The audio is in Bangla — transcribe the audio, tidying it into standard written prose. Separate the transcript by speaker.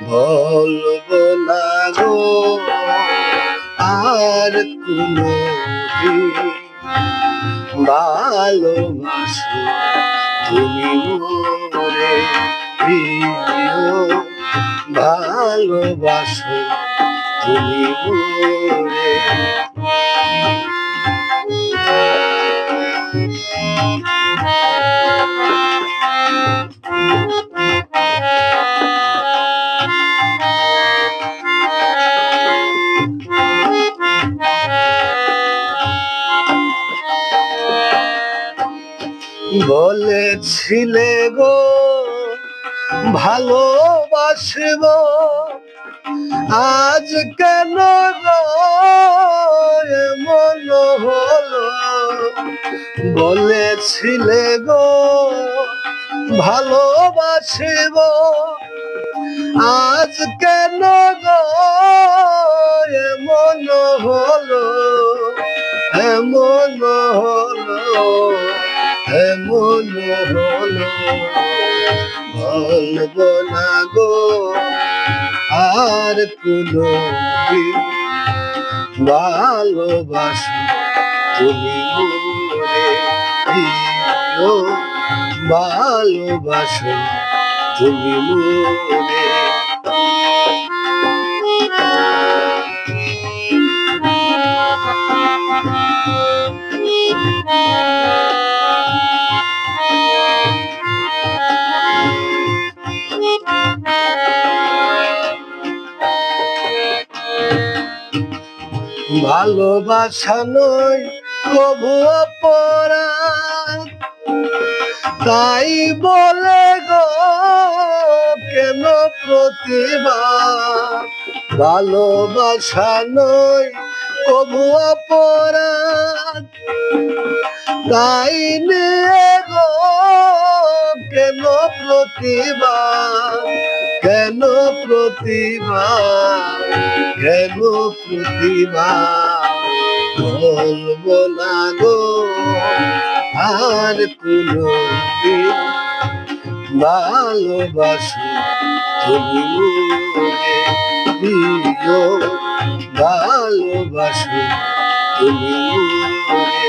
Speaker 1: বলবো না গো আর কোনো দিন ভালোবাসো তুমি মোরে প্রিয় ভালোবাসো তুমি মোরে বলেছিলে গো ভালোবাসবো আজ কেন গো এমন হলো বলেছিলে গো ভালোবাসবো আজ কেন গো এমন হলো এমন হলো এমন হলো বলবো না গো আর কোনো দিন ভালোবাসো তুমি মোরে প্রিয় ভালোবাসো তুমি মোরে ভালোবাসা নয় কবু অপরাধ তাই বলে গো কেন প্রতিবাদ ভালোবাসা নয় কবু অপরাধ তাই নিয়ে গো কেন প্রতিবাদ কেন প্রতিবাদ কেন প্রতিবাদ বলবো না গো আর কোনো দিন ভালোবাসো তুমি মোরে প্রিয় ভালোবাসো তুমি মোরে